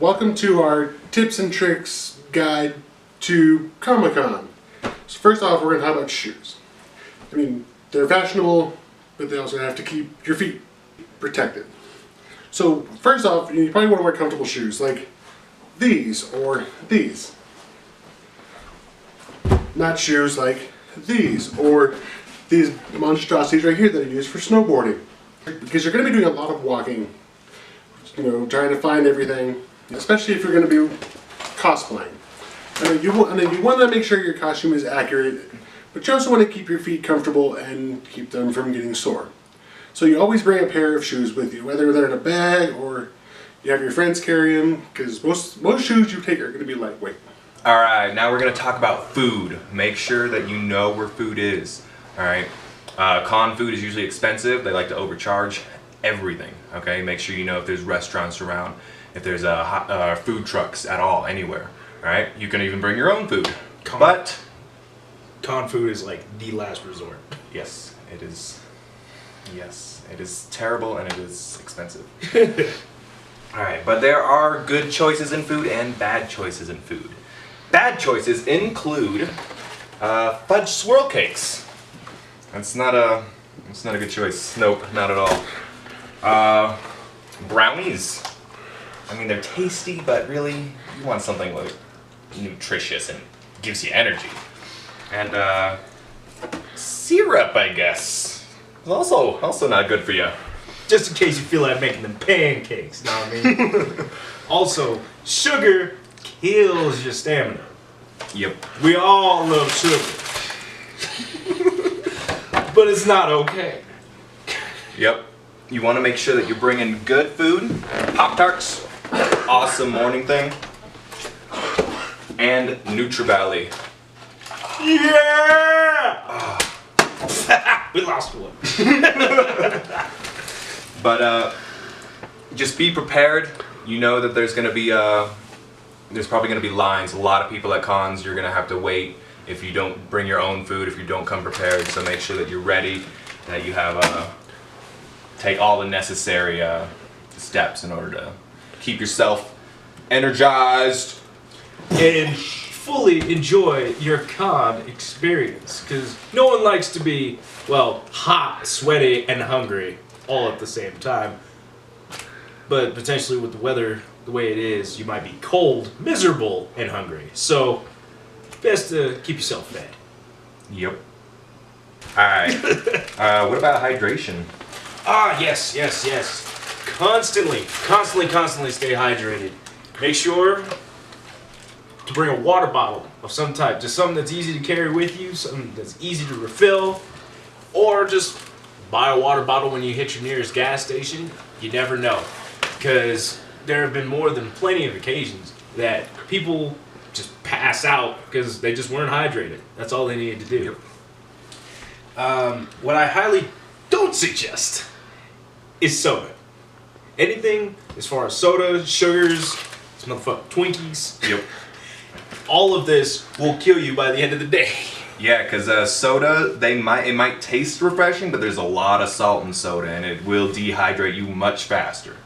Welcome to our tips and tricks guide to Comic-Con. So first off, we're going to talk about shoes. I mean, they're fashionable, but they also have to keep your feet protected. So first off, you probably want to wear comfortable shoes like these or these. Not shoes like these or these monstrosities right here that are used for snowboarding. Because you're going to be doing a lot of walking, you know, trying to find everything, especially if you're going to be cosplaying. And you want to make sure your costume is accurate, but you also want to keep your feet comfortable and keep them from getting sore. So you always bring a pair of shoes with you, whether they're in a bag or you have your friends carry them, because most shoes you take are going to be lightweight. Alright, now we're going to talk about food. Make sure that you know where food is. Alright, con food is usually expensive. They like to overcharge everything. Okay, make sure you know if there's restaurants around, if there's food trucks at all, anywhere. Alright, you can even bring your own food. Con food is like the last resort. Yes, it is. Yes, it is terrible and it is expensive. Alright, but there are good choices in food and bad choices in food. Bad choices include fudge swirl cakes. That's not a good choice. Nope, not at all. Brownies. I mean, they're tasty, but really, you want something like nutritious and gives you energy. And syrup, I guess, is also not good for you. Just in case you feel like making them pancakes, know what I mean? Also, sugar kills your stamina. Yep. We all love sugar. But it's not okay. Yep. You want to make sure that you're bringing good food. Pop-Tarts, awesome morning thing. And NutriValley. Yeah! We lost one. But just be prepared. You know that there's going to be there's probably going to be lines. A lot of people at cons. You're going to have to wait if you don't bring your own food, if you don't come prepared. So make sure that you're ready, that you have take all the necessary steps in order to keep yourself energized And fully enjoy your con experience. Because no one likes to be, well, hot, sweaty, and hungry all at the same time. But potentially with the weather the way it is, you might be cold, miserable, and hungry. So, best to keep yourself fed. Yep. Alright. What about hydration? Ah, yes. Constantly stay hydrated. Make sure to bring a water bottle of some type. Just something that's easy to carry with you, something that's easy to refill. Or just buy a water bottle when you hit your nearest gas station. You never know. Because there have been more than plenty of occasions that people just pass out because they just weren't hydrated. That's all they needed to do. What I highly don't suggest is soda. Anything as far as soda, sugars, this motherfucking Twinkies. Yep. All of this will kill you by the end of the day. Yeah, because soda, it might taste refreshing, but there's a lot of salt in soda, and it will dehydrate you much faster.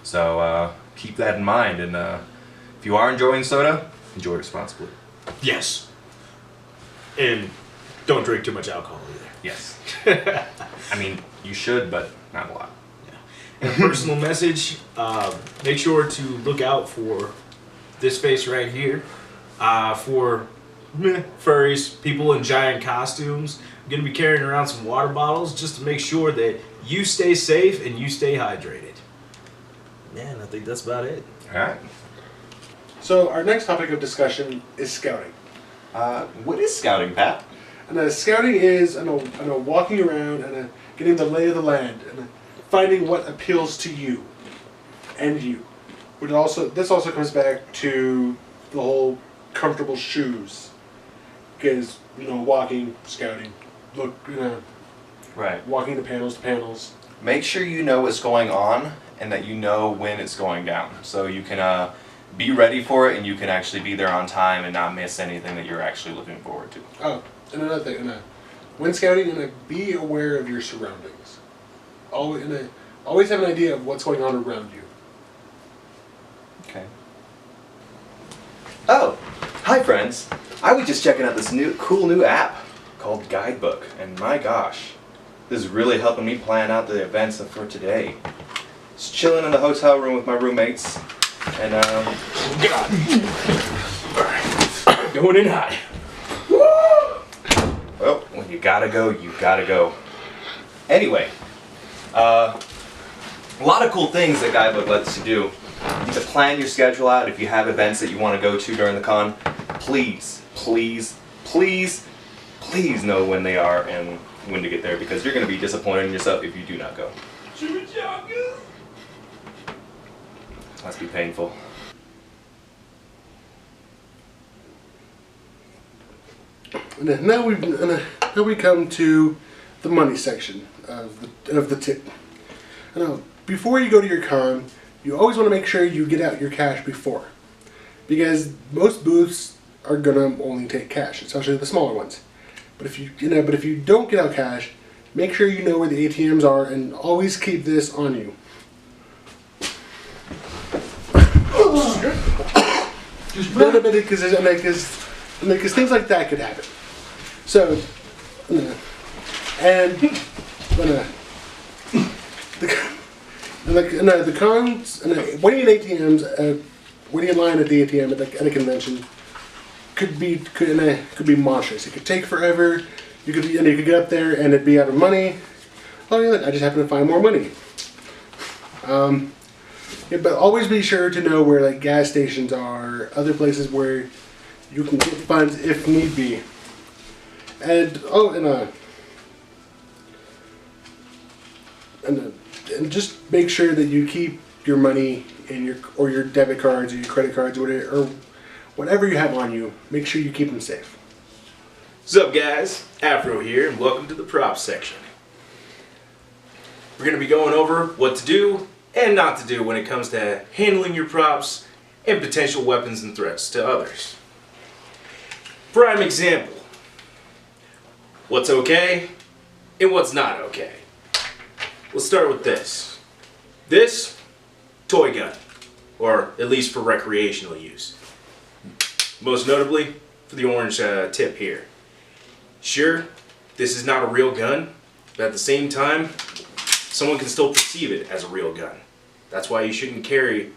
So keep that in mind, and if you are enjoying soda, enjoy responsibly. Yes. And don't drink too much alcohol either. Yes. I mean, you should, but not a lot. And a personal message, make sure to look out for this face right here. For furries, people in giant costumes. I'm going to be carrying around some water bottles just to make sure that you stay safe and you stay hydrated. Man, I think that's about it. Alright. So our next topic of discussion is scouting. What is scouting, Pat? And scouting is walking around and getting the lay of the land and finding what appeals to you and you. But this also comes back to the whole comfortable shoes, because walking, scouting, Right. walking to panels. Make sure you know what's going on and that you know when it's going down, so you can be ready for it and you can actually be there on time and not miss anything that you're actually looking forward to. Oh, and another thing, when scouting, be aware of your surroundings. Always have an idea of what's going on around you. Okay. Oh, hi friends. I was just checking out this cool new app called Guidebook, and my gosh, this is really helping me plan out the events for today. Just chilling in the hotel room with my roommates, and God. Alright. Going in high. well, when you gotta go, you gotta go. Anyway, a lot of cool things that Guidebook lets you do. To plan your schedule out if you have events that you want to go to during the con. Please, please, please, please know when they are and when to get there, because you're going to be disappointed in yourself if you do not go. Must be painful. And now we come to the money section of the tip. Now, before you go to your con, you always want to make sure you get out your cash before, because most booths are gonna only take cash, especially the smaller ones. But if you don't get out cash, make sure you know where the ATMs are, and always keep this on you. Just a little bit, because things like that could happen. So, the cons, waiting in ATMs, waiting in line at the ATM at a convention could be monstrous. It could take forever. You could get up there and it'd be out of money. Oh yeah, I just happen to find more money. Yeah, but always be sure to know where like gas stations are, other places where you can get funds if need be. And and just make sure that you keep your money in your debit cards or your credit cards or whatever you have on you. Make sure you keep them safe. What's up, guys? Afro here, and welcome to the props section. We're going to be going over what to do and not to do when it comes to handling your props and potential weapons and threats to others. Prime example: what's okay and what's not okay. We'll start with this. This, toy gun, or at least for recreational use. Most notably, for the orange tip here. Sure, this is not a real gun, but at the same time, someone can still perceive it as a real gun. That's why you shouldn't carry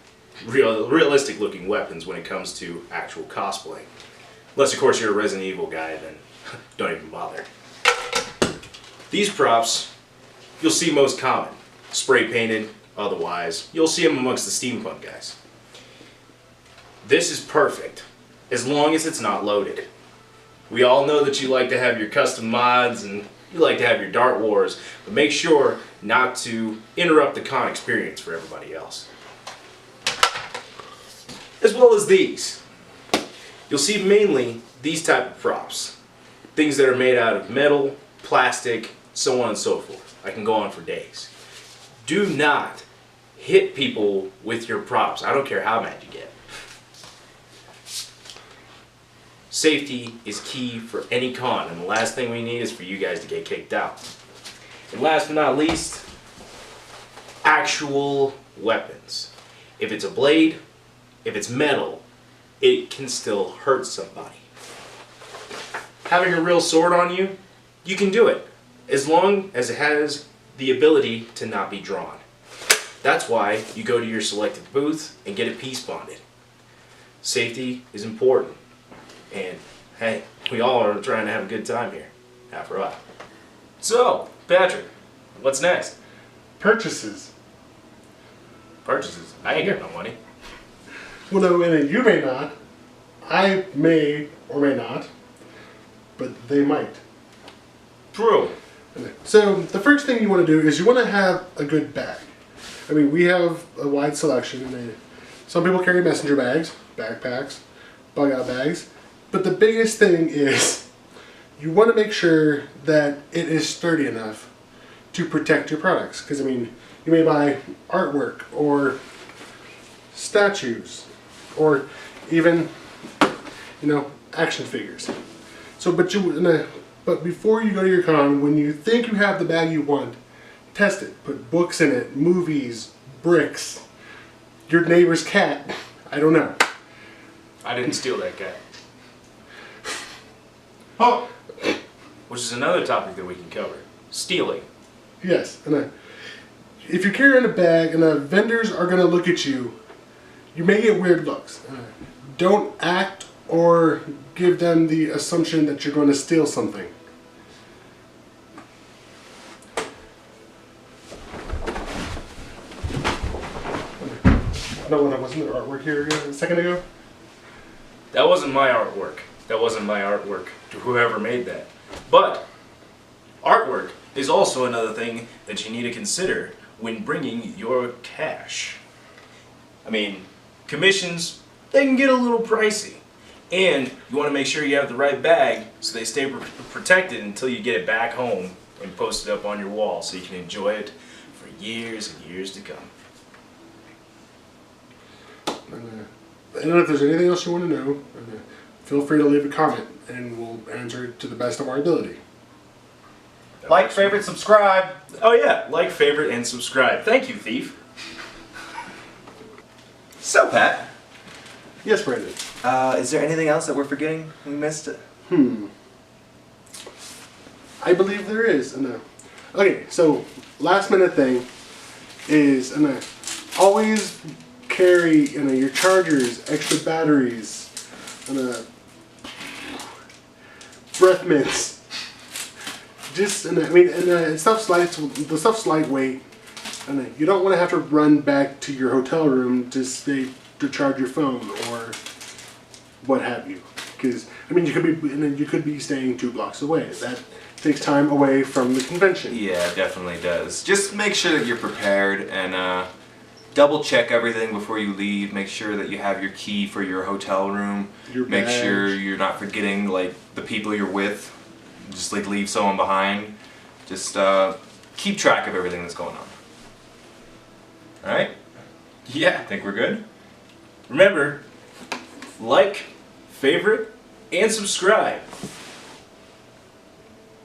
realistic looking weapons when it comes to actual cosplay. Unless of course you're a Resident Evil guy, then don't even bother. These props, you'll see most common. Spray painted, otherwise. You'll see them amongst the steampunk guys. This is perfect, as long as it's not loaded. We all know that you like to have your custom mods and you like to have your Dart Wars, but make sure not to interrupt the con experience for everybody else. As well as these. You'll see mainly these type of props. Things that are made out of metal, plastic, so on and so forth. I can go on for days. Do not hit people with your props. I don't care how mad you get. Safety is key for any con, and the last thing we need is for you guys to get kicked out. And last but not least, actual weapons. If it's a blade, if it's metal, it can still hurt somebody. Having a real sword on you, you can do it, as long as it has the ability to not be drawn. That's why you go to your selected booth and get it piece bonded. Safety is important. And hey, we all are trying to have a good time here, after all. So, Patrick, what's next? Purchases. Purchases? I ain't got no money. Well, no, and you may not. I may or may not, but they might. True. So the first thing you want to do is you want to have a good bag. I mean, we have a wide selection. Some people carry messenger bags, backpacks, bug out bags. But the biggest thing is you want to make sure that it is sturdy enough to protect your products. Because, I mean, you may buy artwork or statues or even, action figures. So, but before you go to your con, when you think you have the bag you want, test it. Put books in it, movies, bricks, your neighbor's cat, I don't know. I didn't steal that guy. Oh, Which is another topic that we can cover. Stealing. yes. And if you're carrying a bag and vendors are going to look at you, you may get weird looks. Don't act or give them the assumption that you're going to steal something. No, what wasn't there artwork here a second ago? That wasn't my artwork. That wasn't my artwork to whoever made that. But artwork is also another thing that you need to consider when bringing your cash. I mean, commissions, they can get a little pricey. And you want to make sure you have the right bag so they stay protected until you get it back home and post it up on your wall so you can enjoy it for years and years to come. And if there's anything else you want to know, feel free to leave a comment and we'll answer it to the best of our ability. Like, favorite, subscribe. Oh yeah, like, favorite, and subscribe. Thank you, Thief. So, Pat, Yes, Brandon. is there anything else that we're forgetting? We missed it. I believe there is. Okay, so last minute thing is always carry your chargers, extra batteries, breath mints. Just the stuff's lightweight, and you don't want to have to run back to your hotel room to charge your phone or what have you. Because you could be staying 2 blocks away. That takes time away from the convention. Yeah, it definitely does. Just make sure that you're prepared and double check everything before you leave. Make sure that you have your key for your hotel room. Make sure you're not forgetting like the people you're with. Just like leave someone behind. Just keep track of everything that's going on. Alright? Yeah. Think we're good? Remember, like, favorite, and subscribe.